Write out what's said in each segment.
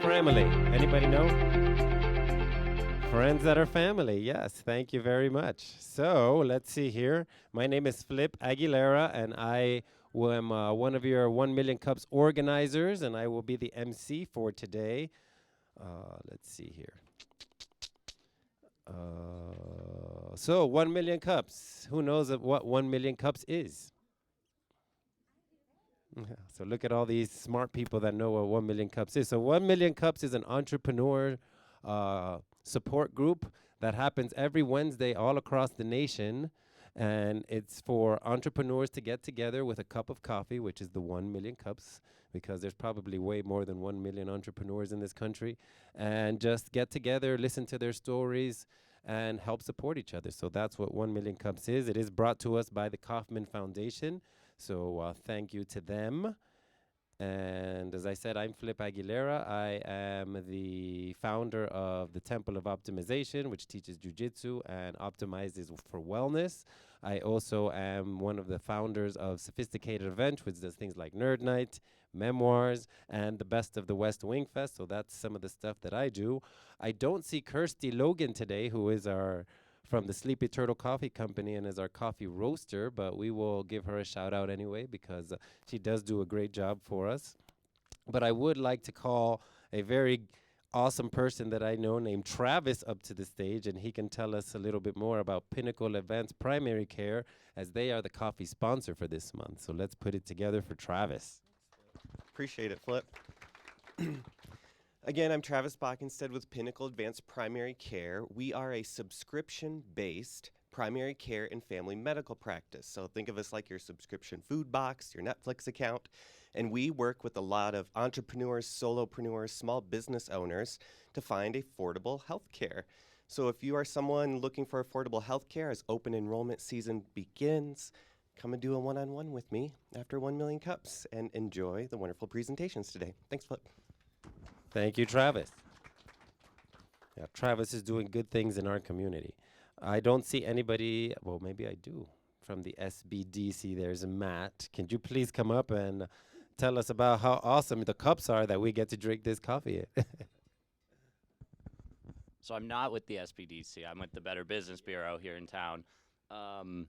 family? Anybody know? Friends that are family. Yes, thank you very much. So let's see here. My name is Flip Aguilera, and I am one of your 1 Million Cups organizers, and I will be the MC for today. Let's see here. So 1 million cups. Who knows what 1 million cups is? So look at all these smart people that know what 1 million cups is. So 1 million cups is an entrepreneur support group that happens every Wednesday all across the nation. And it's for entrepreneurs to get together with a cup of coffee, which is the 1 million cups, because there's probably way more than 1 million entrepreneurs in this country, and just get together, listen to their stories, and help support each other. So that's what 1 million cups is. It is brought to us by the Kauffman Foundation. So thank you to them. And as I said, I'm Flip Aguilera. I am the founder of the Temple of Optimization, which teaches jujitsu and optimizes for wellness. I also am one of the founders of Sophisticated Event, which does things like Nerd Night, Memoirs, and the Best of the West Wing Fest. So that's some of the stuff that I do. I don't see Kirsty Logan today, who is from the Sleepy Turtle Coffee Company and is our coffee roaster, but we will give her a shout out anyway because she does do a great job for us. But I would like to call a very awesome person that I know named Travis up to the stage, and he can tell us a little bit more about Pinnacle Advanced Primary Care, as they are the coffee sponsor for this month. So let's put it together for Travis. Appreciate it, Flip. Again, I'm Travis Bockenstead with Pinnacle Advanced Primary Care. We are a subscription-based primary care and family medical practice. So think of us like your subscription food box, your Netflix account. And we work with a lot of entrepreneurs, solopreneurs, small business owners to find affordable health care. So if you are someone looking for affordable health care as open enrollment season begins, come and do a one-on-one with me after 1 million cups and enjoy the wonderful presentations today. Thanks, Flip. Thank you, Travis. Yeah, Travis is doing good things in our community. I don't see anybody, well, maybe I do, from the SBDC. There's Matt. Can you please come up and tell us about how awesome the cups are that we get to drink this coffee in? So I'm not with the SBDC. I'm with the Better Business Bureau here in town. I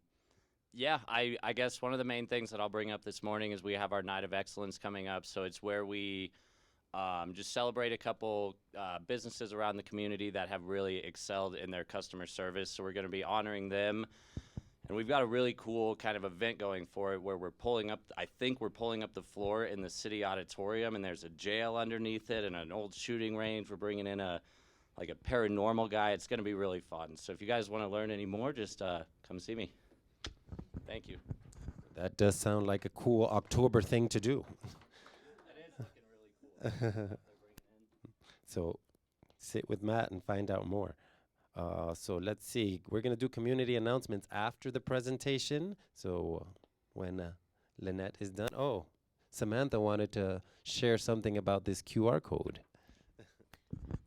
guess one of the main things that I'll bring up this morning is we have our Night of Excellence coming up. So it's where we just celebrate a couple businesses around the community that have really excelled in their customer service. So we're going to be honoring them. And we've got a really cool kind of event going for it where we're pulling up the floor in the city auditorium, and there's a jail underneath it and an old shooting range. We're bringing in a paranormal guy. It's going to be really fun. So if you guys want to learn any more, just come see me. Thank you. That does sound like a cool October thing to do. So sit with Matt and find out more. So let's see. We're going to do community announcements after the presentation. So when LaNette is done. Oh, Samantha wanted to share something about this QR code.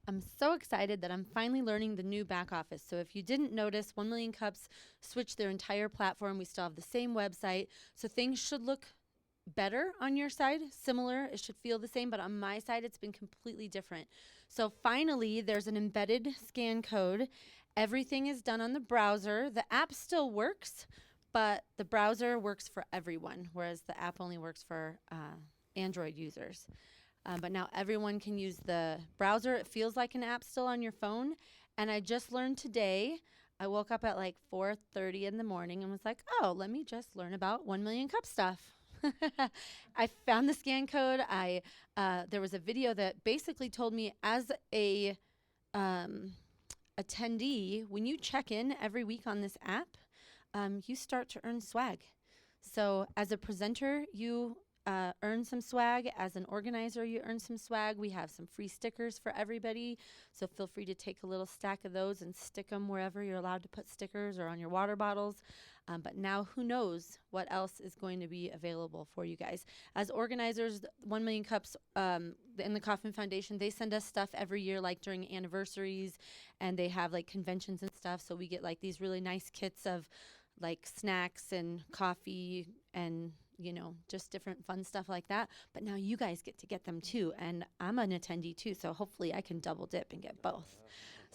I'm so excited that I'm finally learning the new back office. So if you didn't notice, 1 Million Cups switched their entire platform. We still have the same website. So things should look better on your side, similar. It should feel the same, but on my side, it's been completely different. So finally, there's an embedded scan code. Everything is done on the browser. The app still works, but the browser works for everyone, whereas the app only works for Android users. But now everyone can use the browser. It feels like an app still on your phone. And I just learned today, I woke up at like 4:30 in the morning and was like, oh, let me just learn about 1 Million Cup stuff. I found the scan code. There was a video that basically told me as a attendee, when you check in every week on this app, you start to earn swag. So as a presenter, you earn some swag. As an organizer, you earn some swag. We have some free stickers for everybody. So feel free to take a little stack of those and stick them wherever you're allowed to put stickers or on your water bottles. But now who knows what else is going to be available for you guys. As organizers, 1 Million Cups in the Kauffman Foundation, they send us stuff every year, like during anniversaries, and they have like conventions and stuff. So we get like these really nice kits of like snacks and coffee and just different fun stuff like that. But now you guys get to get them too. And I'm an attendee too, so hopefully I can double dip and get both.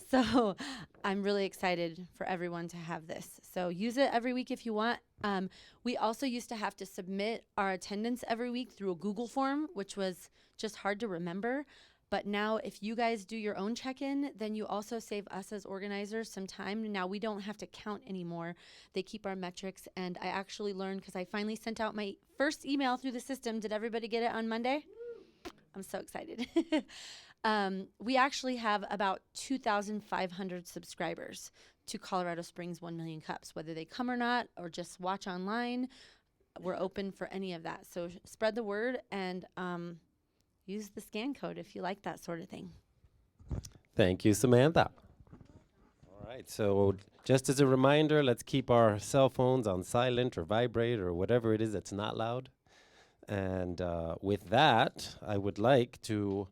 So I'm really excited for everyone to have this. So use it every week if you want. We also used to have to submit our attendance every week through a Google form, which was just hard to remember. But now if you guys do your own check-in, then you also save us as organizers some time. Now we don't have to count anymore. They keep our metrics. And I actually learned, because I finally sent out my first email through the system. Did everybody get it on Monday? I'm so excited. We actually have about 2,500 subscribers to Colorado Springs 1 Million Cups. Whether they come or not, or just watch online, we're open for any of that. So spread the word and use the scan code if you like that sort of thing. Thank you, Samantha. All right, so just as a reminder, let's keep our cell phones on silent or vibrate or whatever it is that's not loud. And with that, I would like to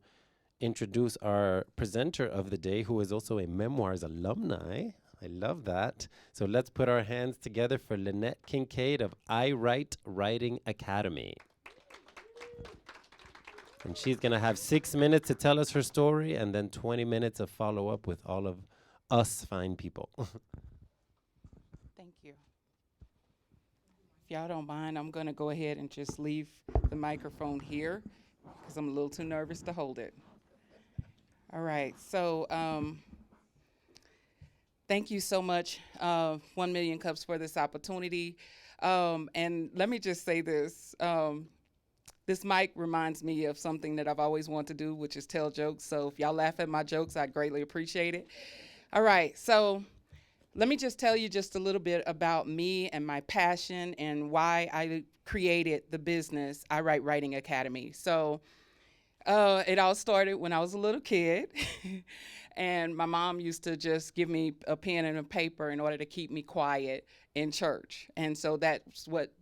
introduce our presenter of the day, who is also a Memoirs alumni. I love that. So let's put our hands together for LaNette Kincaide of I Write Writing Academy. And she's going to have 6 minutes to tell us her story and then 20 minutes of follow-up with all of us fine people. Thank you. If y'all don't mind, I'm going to go ahead and just leave the microphone here because I'm a little too nervous to hold it. All right, so thank you so much, 1 Million Cups, for this opportunity. And let me just say this. This mic reminds me of something that I've always wanted to do, which is tell jokes. So if y'all laugh at my jokes, I'd greatly appreciate it. All right, so let me just tell you just a little bit about me and my passion and why I created the business I Write Writing Academy. So it all started when I was a little kid, and my mom used to just give me a pen and a paper in order to keep me quiet in church. And so that's what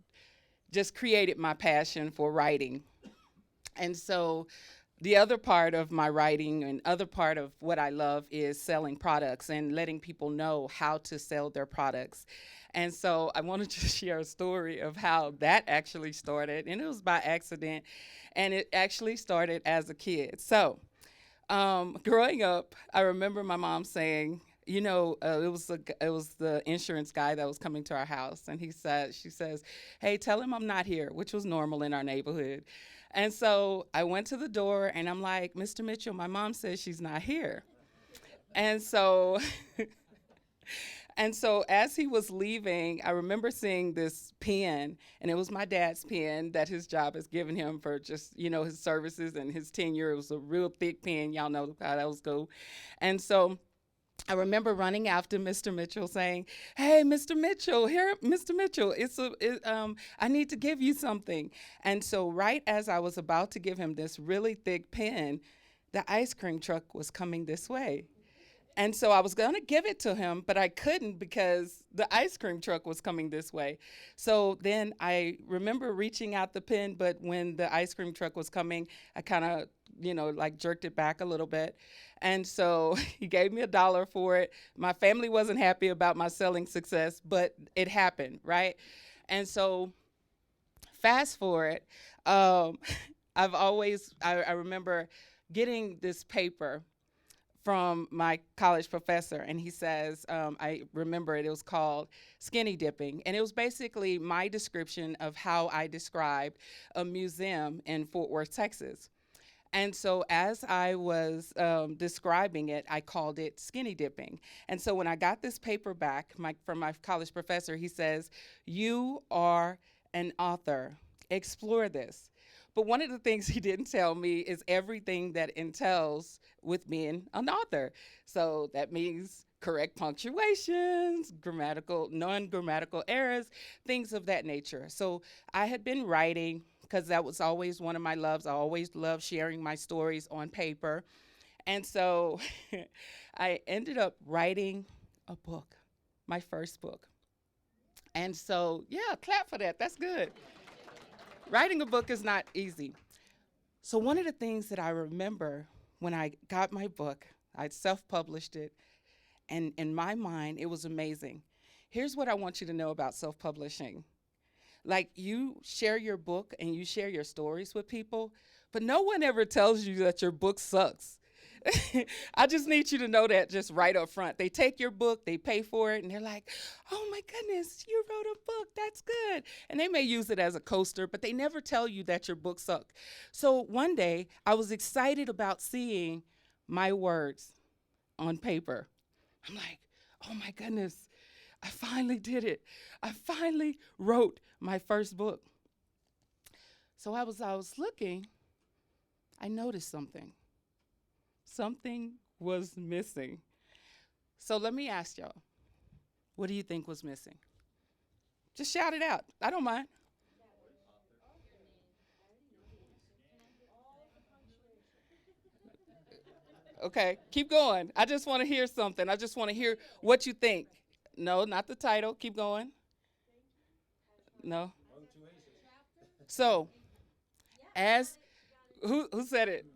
just created my passion for writing. And so the other part of my writing and other part of what I love is selling products and letting people know how to sell their products. And so I wanted to share a story of how that actually started, and it was by accident, and it actually started as a kid. So growing up, I remember my mom saying, it was the insurance guy that was coming to our house, and she says, "Hey, tell him I'm not here," which was normal in our neighborhood. And so I went to the door, and I'm like, "Mr. Mitchell, my mom says she's not here." And so And so as he was leaving, I remember seeing this pen, and it was my dad's pen that his job has given him for just, his services and his tenure. It was a real thick pen. Y'all know how those go. And so I remember running after Mr. Mitchell saying, "Hey, Mr. Mitchell, Mr. Mitchell, I need to give you something." And so right as I was about to give him this really thick pen, the ice cream truck was coming this way. And so I was going to give it to him, but I couldn't because the ice cream truck was coming this way. So then I remember reaching out the pen, but when the ice cream truck was coming, I kind of, jerked it back a little bit. And so he gave me $1 for it. My family wasn't happy about my selling success, but it happened, right? And so fast forward, I remember getting this paper from my college professor, and he says, I remember it was called Skinny Dipping, and it was basically my description of how I described a museum in Fort Worth, Texas. And so as I was describing it, I called it Skinny Dipping. And so when I got this paper back from my college professor, he says, "You are an author. Explore this." But one of the things he didn't tell me is everything that entails with being an author. So that means correct punctuations, non-grammatical errors, things of that nature. So I had been writing because that was always one of my loves. I always loved sharing my stories on paper. And so I ended up writing a book, my first book. And so, yeah, clap for that. That's good. Writing a book is not easy. So one of the things that I remember when I got my book, I self-published it, and in my mind, it was amazing. Here's what I want you to know about self-publishing. like you share your book and you share your stories with people, but no one ever tells you that your book sucks. I just need you to know that just right up front. They take your book, they pay for it, and they're like, oh my goodness, you wrote a book, that's good. And they may use it as a coaster, but they never tell you that your book sucked. So one day, I was excited about seeing my words on paper. I'm like, oh my goodness, I finally did it. I finally wrote my first book. So I was looking, I noticed something. Something was missing. So let me ask y'all, what do you think was missing? Just shout it out. I don't mind. Okay, keep going. I just want to hear something. I just want to hear what you think. No, not the title. Keep going. No. So, as who said it?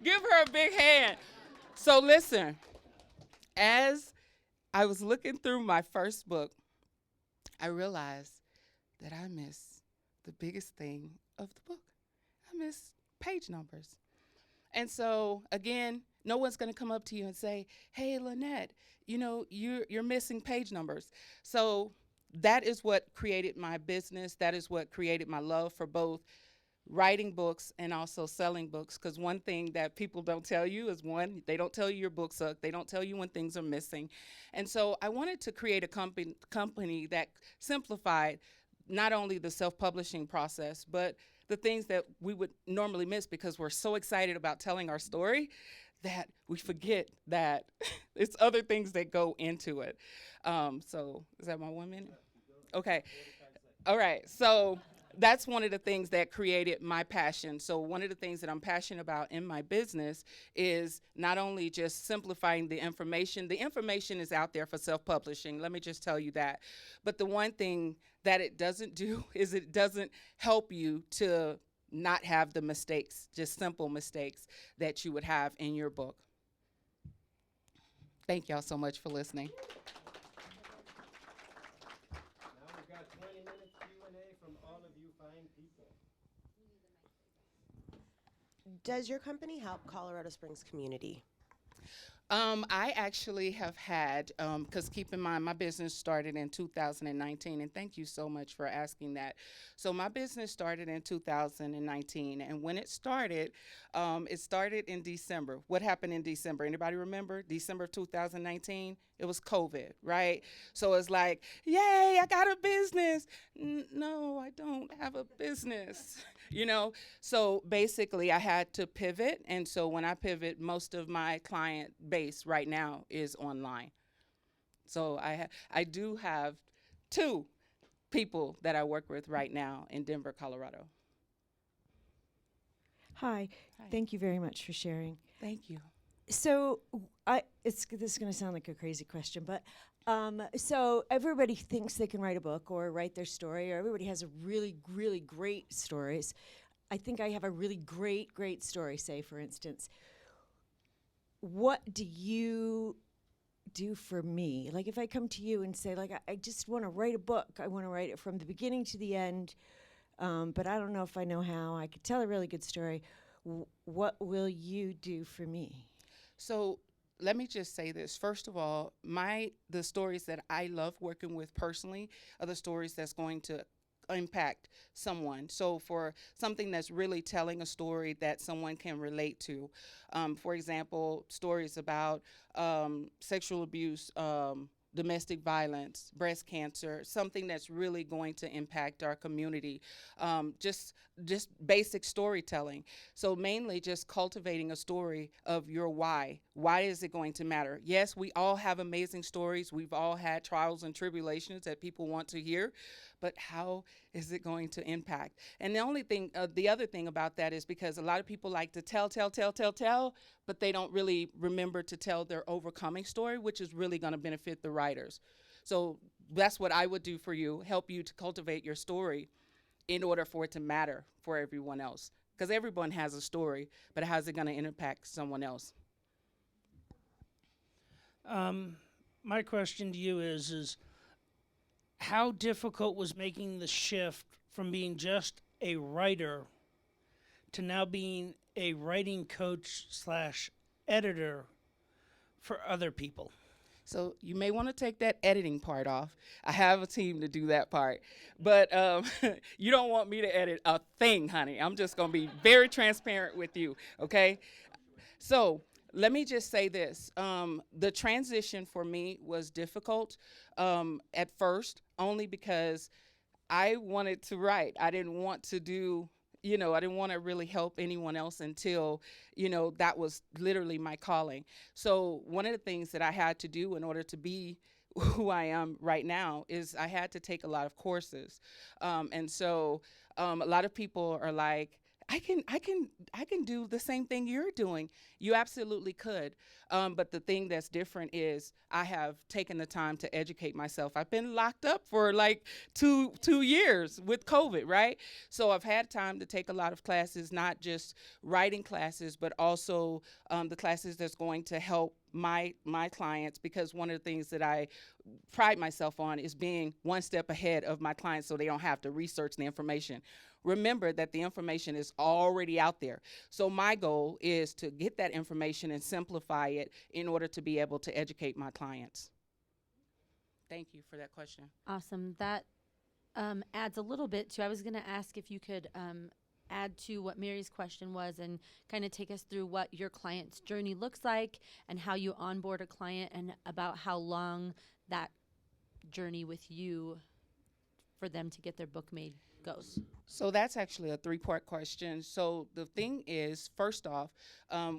Give her a big hand. So listen, as I was looking through my first book, I realized that I missed the biggest thing of the book. I missed page numbers. And so again, no one's going to come up to you and say, hey, LaNette, you know, you're missing page numbers. So that is what created my business. That is what created my love for both writing books and also selling books, because one thing that people don't tell you is, one, they don't tell you your book sucks. They don't tell you when things are missing. And so I wanted to create a company that simplified not only the self-publishing process, but the things that we would normally miss because we're so excited about telling our story that we forget that it's other things that go into it. So is that my 1 minute? Okay. All right. So that's one of the things that created my passion. So one of the things that I'm passionate about in my business is not only just simplifying the information. The information is out there for self-publishing. Let me just tell you that. But the one thing that it doesn't do is it doesn't help you to not have the mistakes, just simple mistakes that you would have in your book. Thank y'all so much for listening. Now we've got 20 minutes Q&A from all of you fine people. Does your company help Colorado Springs community? I actually have had, because keep in mind, my business started in 2019, and thank you so much for asking that. So my business started in 2019, and when it started in December. What happened in December? Anybody remember? December of 2019? It was COVID, right? So it's like, yay, I got a business. No, I don't have a business, you know? So basically, I had to pivot, and so when I pivot, most of my client base right now is online. So I do have 2 people that I work with right now in Denver, Colorado. Hi. Hi. Thank you very much for sharing. Thank you. So, this is going to sound like a crazy question, but so everybody thinks they can write a book or write their story, or everybody has a really, really great stories. I think I have a really great story. Say, for instance, what do you do for me? Like, if I come to you and say, like, I just want to write a book. I want to write it from the beginning to the end, but I don't know if I know how. I could tell a really good story. What will you do for me? So let me just say this. First of all, the stories that I love working with personally are the stories that's going to impact someone. So for something that's really telling a story that someone can relate to, for example, stories about sexual abuse, domestic violence, breast cancer, something that's really going to impact our community, just basic storytelling. So mainly just cultivating a story of your why. Why is it going to matter? Yes, we all have amazing stories. We've all had trials and tribulations that people want to hear, but how is it going to impact? And the other thing about that is because a lot of people like to tell, but they don't really remember to tell their overcoming story, which is really going to benefit the writers. So that's what I would do for you, help you to cultivate your story in order for it to matter for everyone else. Because everyone has a story, but how's it going to impact someone else? My question to you is how difficult was making the shift from being just a writer to now being a writing coach slash editor for other people? So you may want to take that editing part off. I have a team to do that part. But you don't want me to edit a thing, honey. I'm just going to be very transparent with you, okay? So let me just say this. The transition for me was difficult at first, only because I wanted to write. I didn't want to do, I didn't want to really help anyone else until, that was literally my calling. So one of the things that I had to do in order to be who I am right now is I had to take a lot of courses. And so a lot of people are like, I can do the same thing you're doing. You absolutely could. But the thing that's different is I have taken the time to educate myself. I've been locked up for like two years with COVID, right? So I've had time to take a lot of classes, not just writing classes, but also the classes that's going to help my clients, because one of the things that I pride myself on is being one step ahead of my clients so they don't have to research the information. Remember that the information is already out there. So my goal is to get that information and simplify it in order to be able to educate my clients. Thank you for that question. Awesome. That adds a little bit to, I was going to ask if you could add to what Mary's question was and kind of take us through what your client's journey looks like and how you onboard a client, and about how long that journey with you for them to get their book made goes. So that's actually a 3-part question. So the thing is, first off,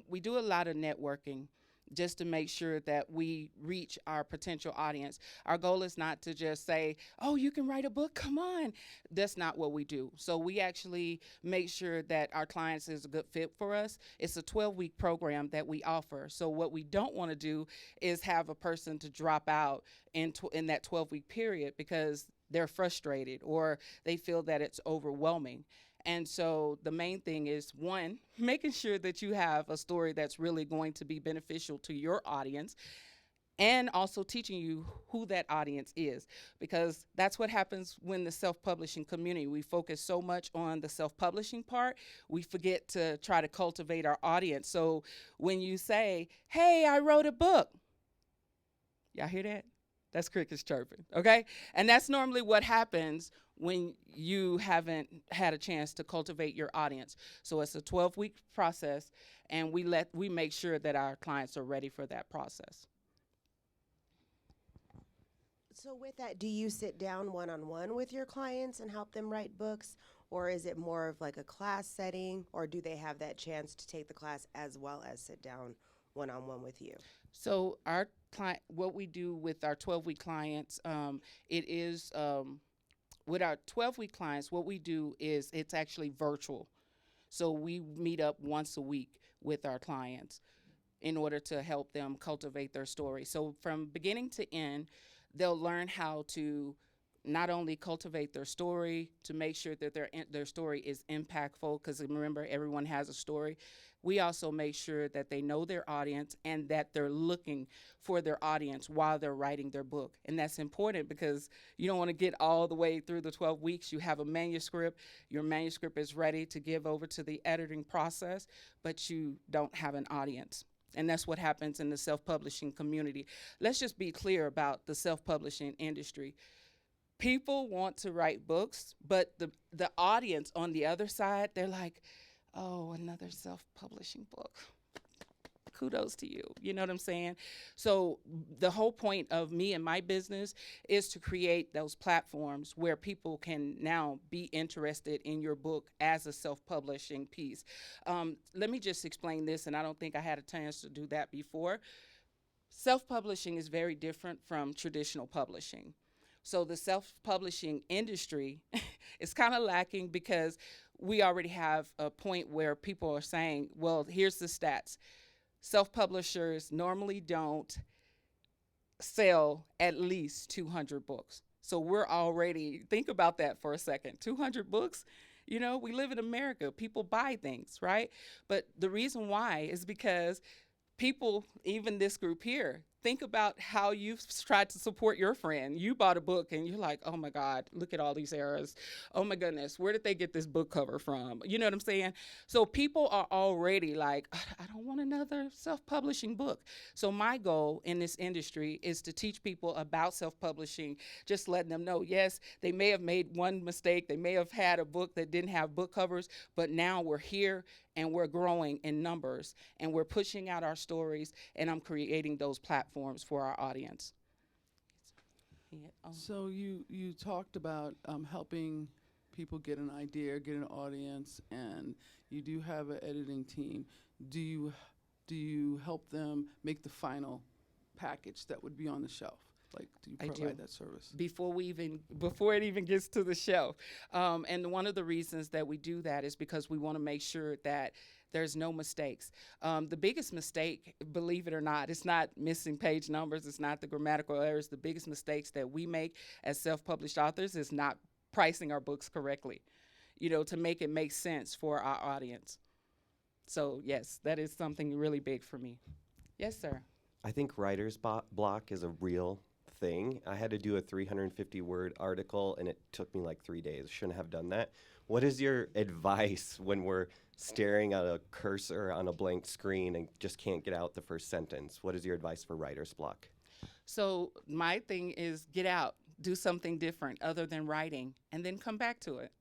we do a lot of networking just to make sure that we reach our potential audience. Our goal is not to just say, oh, you can write a book, come on. That's not what we do. So we actually make sure that our clients is a good fit for us. It's a 12-week program that we offer. So what we don't want to do is have a person to drop out in that 12-week period because they're frustrated or they feel that it's overwhelming. And so the main thing is, one, making sure that you have a story that's really going to be beneficial to your audience, and also teaching you who that audience is, because that's what happens when the self-publishing community, we focus so much on the self-publishing part, we forget to try to cultivate our audience. So when you say, hey, I wrote a book, y'all hear that? That's crickets chirping, okay? And that's normally what happens when you haven't had a chance to cultivate your audience. So it's a 12-week process, and we make sure that our clients are ready for that process. So with that, do you sit down one-on-one with your clients and help them write books? Or is it more of like a class setting? Or do they have that chance to take the class as well as sit down one-on-one with you? So our client, what we do with our 12-week clients, with our 12-week clients, what we do is it's actually virtual. So we meet up once a week with our clients in order to help them cultivate their story. So from beginning to end, they'll learn how to not only cultivate their story, to make sure that their story is impactful, because remember, everyone has a story. We also make sure that they know their audience and that they're looking for their audience while they're writing their book. And that's important because you don't want to get all the way through the 12 weeks. You have a manuscript. Your manuscript is ready to give over to the editing process, but you don't have an audience. And that's what happens in the self-publishing community. Let's just be clear about the self-publishing industry. People want to write books, but the audience on the other side, they're like, oh, another self-publishing book. Kudos to you. You know what I'm saying? So the whole point of me and my business is to create those platforms where people can now be interested in your book as a self-publishing piece. Let me just explain this, and I don't think I had a chance to do that before. Self-publishing is very different from traditional publishing. So the self-publishing industry is kind of lacking because we already have a point where people are saying, well, here's the stats. Self-publishers normally don't sell at least 200 books. So we're already, think about that for a second, 200 books? You know, we live in America. People buy things, right? But the reason why is because people, even this group here, think about how you've tried to support your friend. You bought a book and you're like, oh my God, look at all these errors. Oh my goodness, where did they get this book cover from? You know what I'm saying? So people are already like, I don't want another self-publishing book. So my goal in this industry is to teach people about self-publishing, just letting them know, yes, they may have made one mistake. They may have had a book that didn't have book covers, but now we're here and we're growing in numbers and we're pushing out our stories, and I'm creating those platforms for our audience. So you talked about helping people get an idea, get an audience, and you do have an editing team. Do you help them make the final package that would be on the shelf? Like, do you provide that service? Before it even gets to the shelf. And one of the reasons that we do that is because we want to make sure that there's no mistakes. The biggest mistake, believe it or not, it's not missing page numbers, it's not the grammatical errors. The biggest mistakes that we make as self-published authors is not pricing our books correctly, to make it make sense for our audience. So yes, that is something really big for me. Yes, sir. I think writer's block is a real thing. I had to do a 350-word article, and it took me like 3 days. Shouldn't have done that. What is your advice when we're staring at a cursor on a blank screen and just can't get out the first sentence? What is your advice for writer's block? So my thing is get out, do something different other than writing, and then come back to it.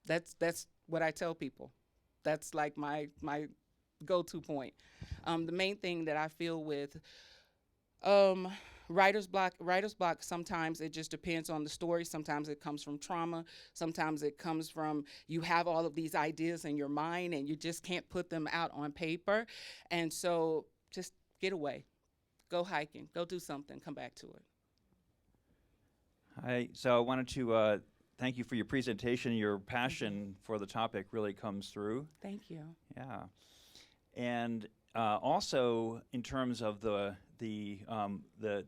That's what I tell people. That's like my go-to point. The main thing that I feel with writer's block, sometimes it just depends on the story. Sometimes it comes from trauma. Sometimes it comes from you have all of these ideas in your mind and you just can't put them out on paper. And so just get away, go hiking, go do something, come back to it. So I wanted to thank you for your presentation. Your passion for the topic really comes through. Thank you. Yeah. And also, in terms of the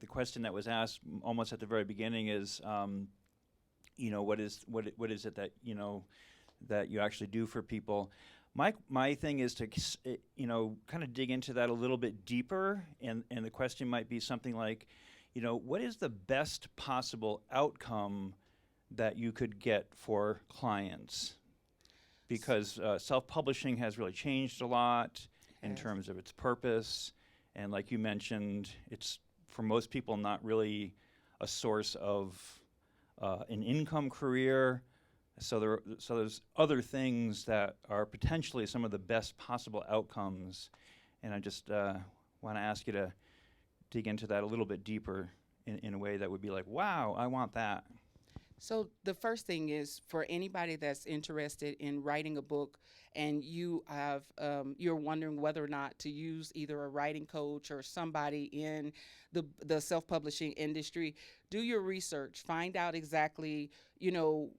question that was asked almost at the very beginning is, what is it that that you actually do for people? My thing is to kind of dig into that a little bit deeper, and the question might be something like, what is the best possible outcome that you could get for clients? Because self-publishing has really changed a lot in terms of its purpose. And like you mentioned, it's, for most people, not really a source of an income career. So there's other things that are potentially some of the best possible outcomes. And I just want to ask you to dig into that a little bit deeper in a way that would be like, wow, I want that. So the first thing is, for anybody that's interested in writing a book and you have you're wondering whether or not to use either a writing coach or somebody in the self-publishing industry, do your research, find out exactly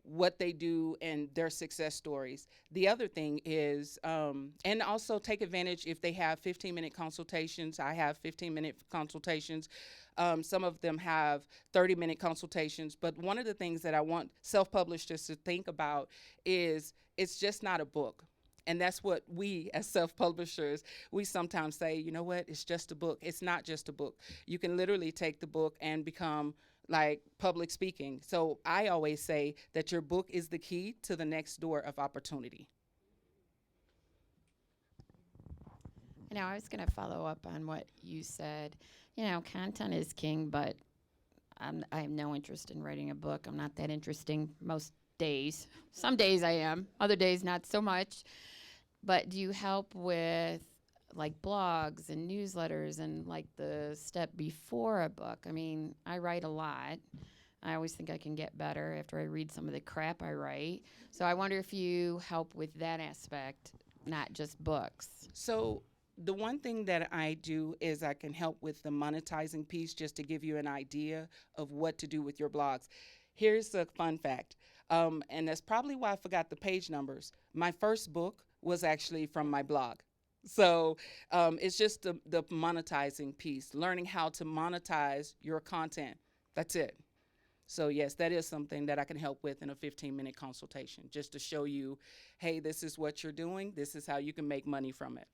what they do and their success stories. The other thing is, and also take advantage if they have 15-minute consultations. I have 15-minute consultations. Some of them have 30-minute consultations. But one of the things that I want self-publishers to think about is it's just not a book. And that's what we as self-publishers, we sometimes say, you know what, it's just a book. It's not just a book. You can literally take the book and become like public speaking. So I always say that your book is the key to the next door of opportunity. I was going to follow up on what you said. Content is king, but I have no interest in writing a book. I'm not that interesting most days. Some days I am, other days not so much. But do you help with like blogs and newsletters and like the step before a book? I mean, I write a lot. I always think I can get better after I read some of the crap I write. So I wonder if you help with that aspect, not just books. So the one thing that I do is I can help with the monetizing piece, just to give you an idea of what to do with your blogs. Here's a fun fact, and that's probably why I forgot the page numbers. My first book was actually from my blog. So it's just the monetizing piece, learning how to monetize your content. That's it. So yes, that is something that I can help with in a 15-minute consultation, just to show you, hey, this is what you're doing. This is how you can make money from it.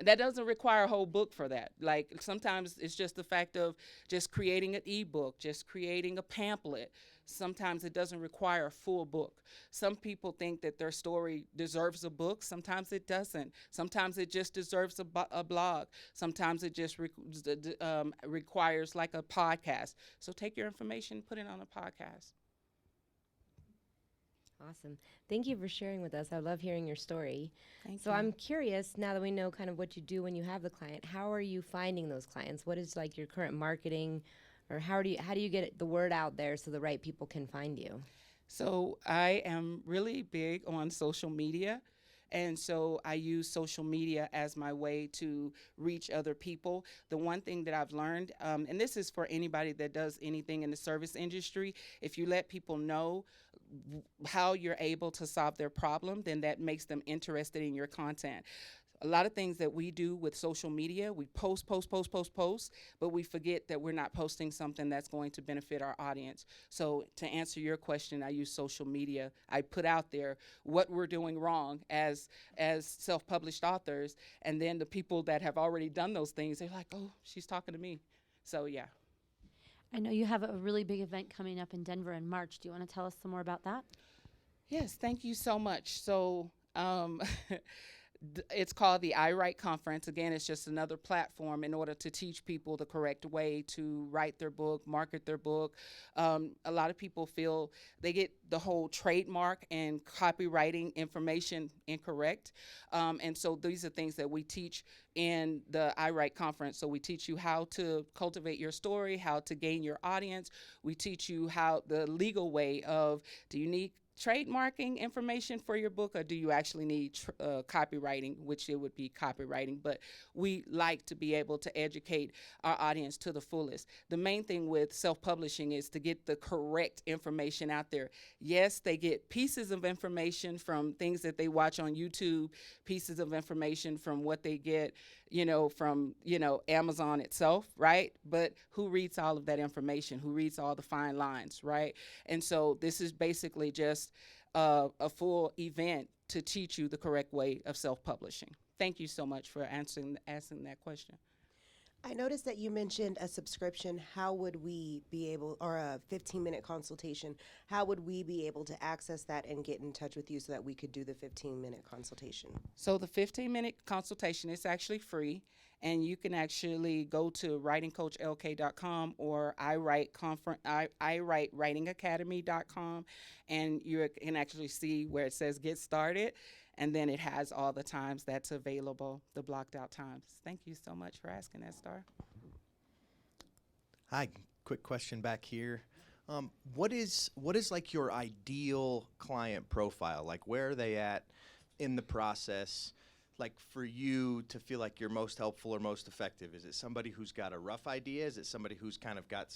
that doesn't require a whole book for that. Like sometimes it's just the fact of just creating an ebook, just creating a pamphlet. Sometimes it doesn't require a full book. Some people think that their story deserves a book. Sometimes it doesn't. Sometimes it just deserves a blog. Sometimes it just requires like a podcast. So take your information, put it on a podcast. Awesome. Thank you for sharing with us. I love hearing your story. Thank So you. I'm curious, now that we know kind of what you do when you have the client, how are you finding those clients? What is like your current marketing, or how do you get the word out there so the right people can find you? So I am really big on social media. And so I use social media as my way to reach other people. The one thing that I've learned, and this is for anybody that does anything in the service industry, if you let people know how you're able to solve their problem, then that makes them interested in your content. A lot of things that we do with social media, we post, but we forget that we're not posting something that's going to benefit our audience. So to answer your question, I use social media. I put out there what we're doing wrong as self-published authors, and then the people that have already done those things, they're like, oh, she's talking to me. So yeah. I know you have a really big event coming up in Denver in March. Do you want to tell us some more about that? Yes, thank you so much. So it's called the I Write Conference. Again, it's just another platform in order to teach people the correct way to write their book, market their book. A lot of people feel they get the whole trademark and copywriting information incorrect. And so these are things that we teach in the I Write Conference. So we teach you how to cultivate your story, how to gain your audience. We teach you how the legal way of, do you need trademarking information for your book, or do you actually need copywriting, which it would be copywriting, but we like to be able to educate our audience to the fullest. The main thing with self-publishing is to get the correct information out there. Yes, they get pieces of information from things that they watch on YouTube, pieces of information from what they get, from, Amazon itself, right? But who reads all of that information? Who reads all the fine lines, right? And so this is basically just a full event to teach you the correct way of self-publishing. Thank you so much for asking that question. I noticed that you mentioned a subscription. How would we be able, or a 15-minute consultation, how would we be able to access that and get in touch with you so that we could do the 15-minute consultation? So the 15-minute consultation is actually free, and you can actually go to writingcoachlk.com or iWriteWritingAcademy.com, and you can actually see where it says get started. And then it has all the times that's available, the blocked out times. Thank you so much for asking that, Star. Hi, quick question back here. What is like your ideal client profile? Like, where are they at in the process? Like, for you to feel like you're most helpful or most effective? Is it somebody who's got a rough idea? Is it somebody who's kind of got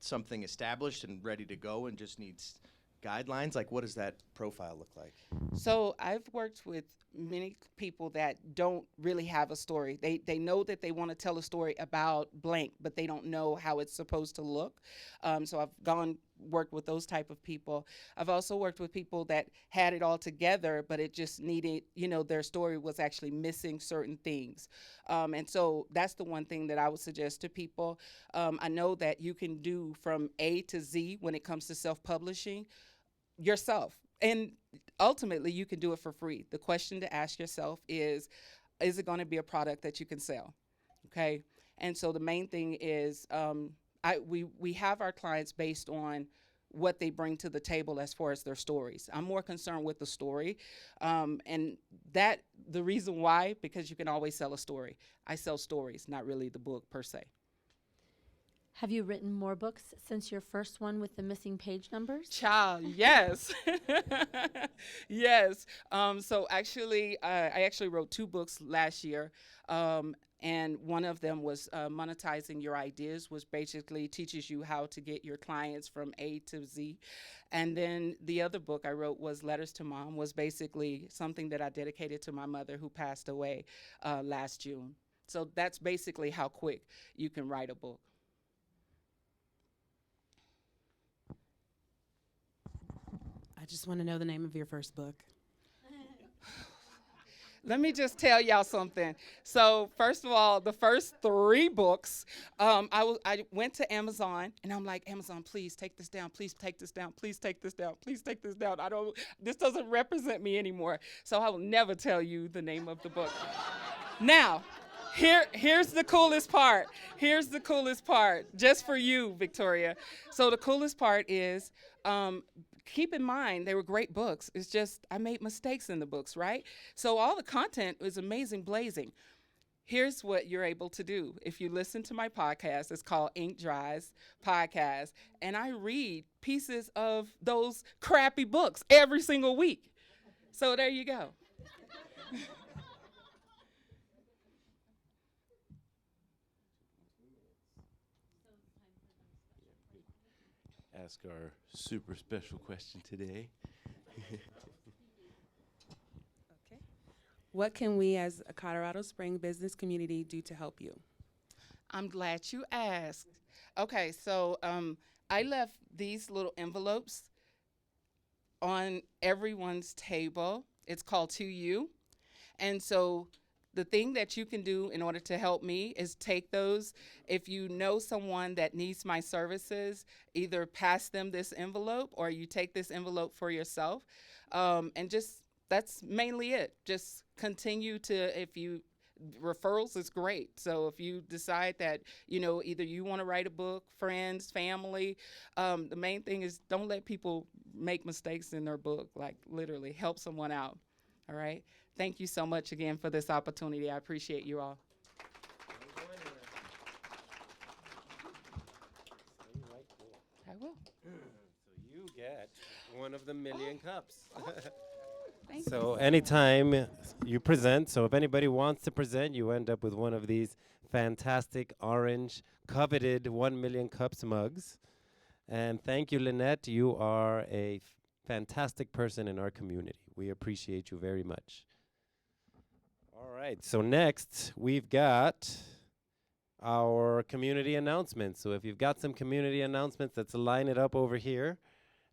something established and ready to go and just needs guidelines? Like, what does that profile look like? So I've worked with many people that don't really have a story. They know that they want to tell a story about blank, but they don't know how it's supposed to look. So I've worked with those type of people. I've also worked with people that had it all together, but it just needed, their story was actually missing certain things. And so that's the one thing that I would suggest to people. I know that you can do from A to Z when it comes to self-publishing yourself. And ultimately, you can do it for free. The question to ask yourself is it going to be a product that you can sell? Okay. And so the main thing is we have our clients based on what they bring to the table as far as their stories. I'm more concerned with the story. And that the reason why, because you can always sell a story. I sell stories, not really the book per se. Have you written more books since your first one with the missing page numbers? Child, yes. Yes. So actually, I actually wrote 2 books last year. And one of them was monetizing your ideas, which basically teaches you how to get your clients from A to Z. And then the other book I wrote was Letters to Mom, was basically something that I dedicated to my mother who passed away last June. So that's basically how quick you can write a book. I just want to know the name of your first book. Let me just tell y'all something. So first of all, the first 3 books, I went to Amazon and I'm like, Amazon, please take this down. Please take this down. Please take this down. Please take this down. This doesn't represent me anymore. So I will never tell you the name of the book. Now, here's the coolest part. Here's the coolest part, just for you, Victoria. So the coolest part is, keep in mind, they were great books. It's just I made mistakes in the books, right? So all the content was amazing, blazing. Here's what you're able to do. If you listen to my podcast, it's called Ink Dries Podcast, and I read pieces of those crappy books every single week. So there you go. Ask our super special question today. Okay. What can we as a Colorado Springs business community do to help you? I'm glad you asked. Okay, so I left these little envelopes on everyone's table. It's called To You. And so the thing that you can do in order to help me is take those. If you know someone that needs my services, either pass them this envelope or you take this envelope for yourself. And just, that's mainly it. Just continue to, referrals is great. So if you decide that, either you want to write a book, friends, family, the main thing is don't let people make mistakes in their book, like literally help someone out. All right. Thank you so much again for this opportunity. I appreciate you all. I will. So you get one of the million cups. Thank So you. anytime you present, so if anybody wants to present, you end up with one of these fantastic orange, coveted 1 million cups mugs. And thank you, LaNette. You are a fantastic person in our community. We appreciate you very much. All right, so next we've got our community announcements. So if you've got some community announcements, let's line it up over here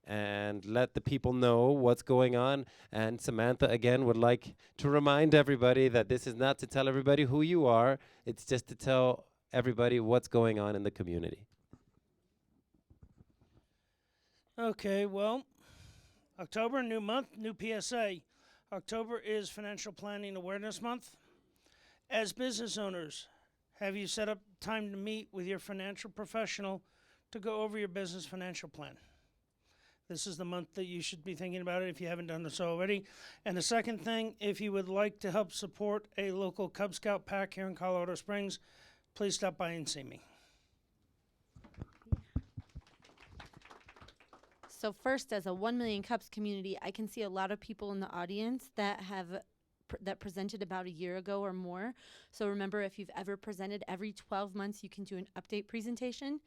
and let the people know what's going on. And Samantha, again, would like to remind everybody that this is not to tell everybody who you are. It's just to tell everybody what's going on in the community. Okay, well, October, new month, new PSA. October is Financial Planning Awareness Month. As business owners, have you set up time to meet with your financial professional to go over your business financial plan? This is the month that you should be thinking about it if you haven't done so already. And the second thing, if you would like to help support a local Cub Scout pack here in Colorado Springs, please stop by and see me. So first, as a 1 Million Cups community, I can see a lot of people in the audience that have that presented about a year ago or more. So remember, if you've ever presented, every 12 months you can do an update presentation.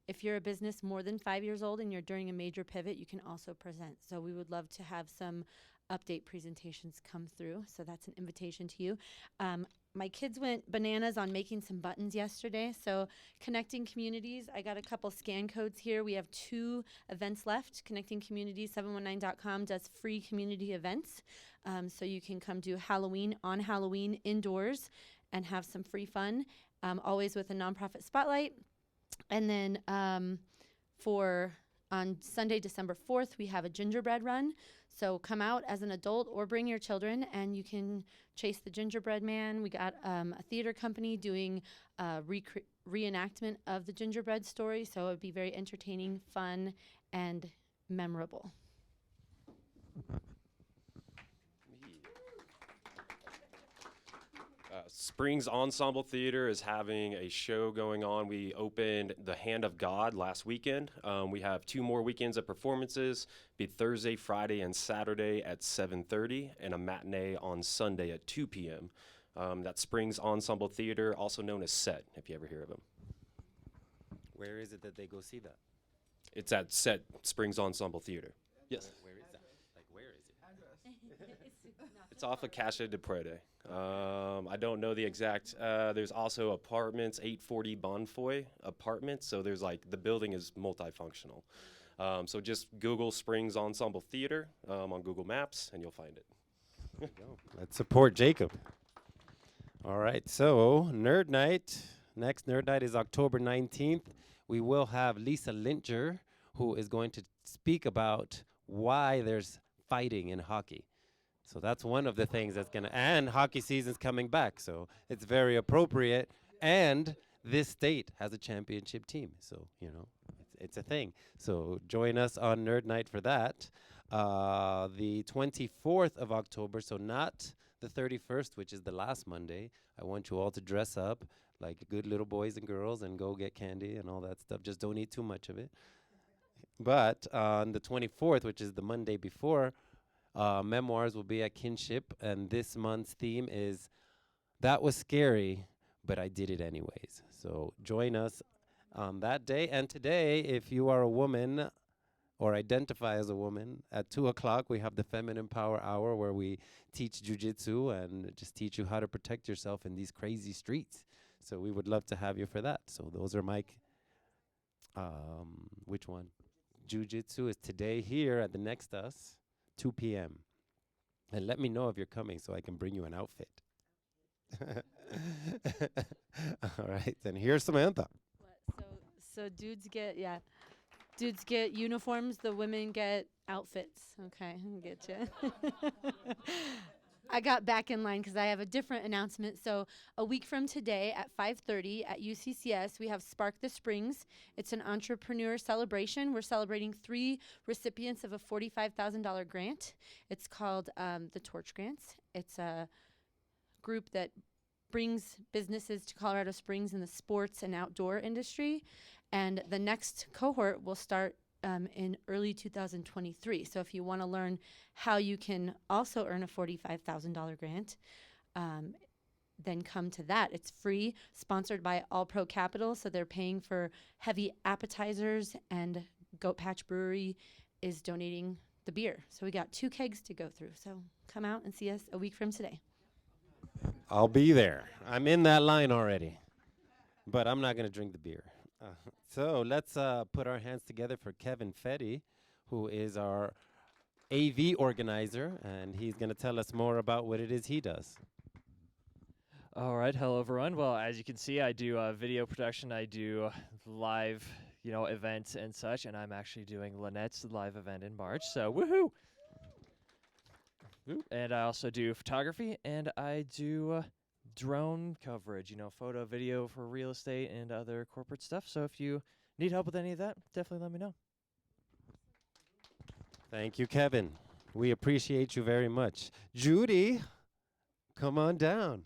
If you're a business more than 5 years old and you're during a major pivot, you can also present. So we would love to have some update presentations come through. So that's an invitation to you. My kids went bananas on making some buttons yesterday. So Connecting Communities, I got a couple scan codes here. We have 2 events left. Connecting Communities, 719.com does free community events. So you can come do Halloween on Halloween indoors and have some free fun, always with a nonprofit spotlight. And then on Sunday, December 4th, we have a gingerbread run. So come out as an adult or bring your children and you can chase the gingerbread man. We got a theater company doing reenactment of the gingerbread story. So it would be very entertaining, fun, and memorable. Springs Ensemble Theater is having a show going on. We opened The Hand of God last weekend. We have 2 more weekends of performances, be Thursday, Friday, and Saturday at 7:30, and a matinee on Sunday at 2 p.m. That's Springs Ensemble Theater, also known as SET, if you ever hear of them. Where is it that they go see that? It's at SET, Springs Ensemble Theater. Yes. Where is that? Like, where is it? It's off of Casa de Prede. I don't know the exact. There's also apartments, 840 Bonfoy apartments. So there's the building is multifunctional. So just Google Springs Ensemble Theater on Google Maps and you'll find it. Let's support Jacob. All right, so Nerd Night. Next Nerd Night is October 19th. We will have Lisa Lyncher, who is going to speak about why there's fighting in hockey. So that's one of the things that's going to, and hockey season's coming back, so it's very appropriate. And this state has a championship team, so, you know, it's a thing. So join us on Nerd Night for that. The 24th of October, so not the 31st, which is the last Monday. I want you all to dress up like good little boys and girls and go get candy and all that stuff. Just don't eat too much of it. But on the 24th, which is the Monday before, memoirs will be at Kinship, and this month's theme is "That was scary, but I did it anyways." So join us on that day. And today, if you are a woman or identify as a woman, at 2 o'clock we have the Feminine Power Hour, where we teach jiu-jitsu and just teach you how to protect yourself in these crazy streets. So we would love to have you for that. So those are my, which one? Jiu-jitsu is today here at the Next Us, 2 p.m. And let me know if you're coming so I can bring you an outfit. All right, then here's Samantha. So dudes get uniforms, the women get outfits. Okay, I get you. I got back in line because I have a different announcement. So a week from today at 5:30 at UCCS, we have Spark the Springs. It's an entrepreneur celebration. We're celebrating 3 recipients of a $45,000 grant. It's called the Torch Grants. It's a group that brings businesses to Colorado Springs in the sports and outdoor industry. And the next cohort will start in early 2023. So if you want to learn how you can also earn a $45,000 grant, then come to that. It's free, sponsored by All Pro Capital. So they're paying for heavy appetizers, and Goat Patch Brewery is donating the beer. So we got 2 kegs to go through. So come out and see us a week from today. I'll be there. I'm in that line already, but I'm not going to drink the beer. So let's put our hands together for Kevin Fedde, who is our AV organizer, and he's going to tell us more about what it is he does. All right, hello everyone. Well, as you can see, I do video production. I do live, events and such, and I'm actually doing LaNette's live event in March. So woohoo! And I also do photography, and I do drone coverage, photo, video for real estate and other corporate stuff. So if you need help with any of that, definitely let me know. Thank you, Kevin. We appreciate you very much. Judy, come on down.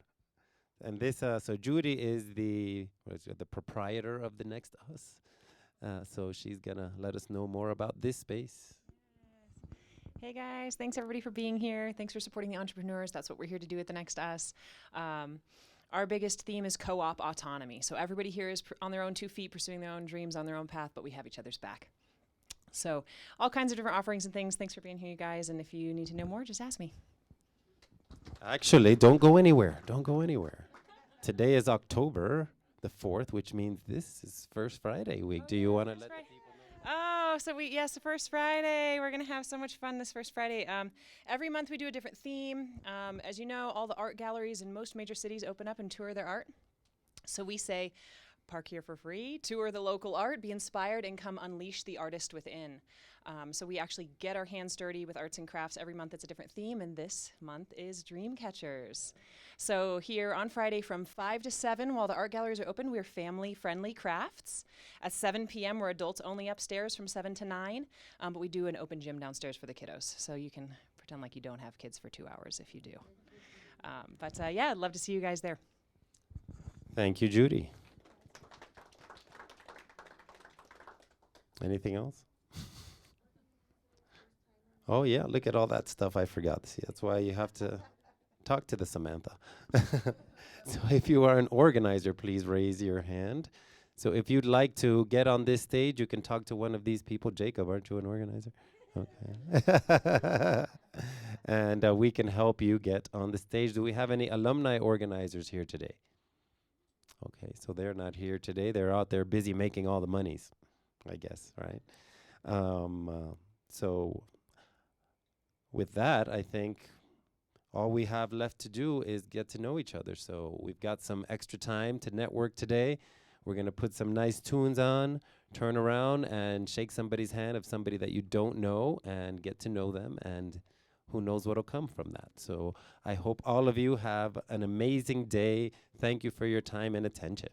And this, so Judy is the proprietor of the Next Us. So she's gonna let us know more about this space. Hey guys, thanks everybody for being here. Thanks for supporting the entrepreneurs. That's what we're here to do at the Next Us. Our biggest theme is co-op autonomy. So everybody here is on their own 2 feet, pursuing their own dreams on their own path, but we have each other's back. So all kinds of different offerings and things. Thanks for being here, you guys. And if you need to know more, just ask me. Actually, don't go anywhere. Don't go anywhere. Today is October the 4th, which means this is First Friday week. Do you want to let the people know? Oh, so the First Friday. We're going to have so much fun this First Friday. Every month we do a different theme. As you know, all the art galleries in most major cities open up and tour their art. So we say, park here for free, tour the local art, be inspired, and come unleash the artist within. So we actually get our hands dirty with arts and crafts. Every month it's a different theme, and this month is Dream Catchers. So here on Friday from 5 to 7, while the art galleries are open, we're family-friendly crafts. At 7 p.m., we're adults only upstairs from 7 to 9, but we do an open gym downstairs for the kiddos, so you can pretend like you don't have kids for 2 hours if you do. Yeah, I'd love to see you guys there. Thank you, Judy. Anything else? Oh, yeah, look at all that stuff I forgot. See, that's why you have to talk to the Samantha. So if you are an organizer, please raise your hand. So if you'd like to get on this stage, you can talk to one of these people. Jacob, aren't you an organizer? Okay. And we can help you get on the stage. Do we have any alumni organizers here today? Okay, so they're not here today. They're out there busy making all the monies, I guess, right? So with that, I think all we have left to do is get to know each other. So we've got some extra time to network today. We're going to put some nice tunes on, turn around and shake somebody's hand of somebody that you don't know and get to know them, and who knows what'll come from that. So I hope all of you have an amazing day. Thank you for your time and attention.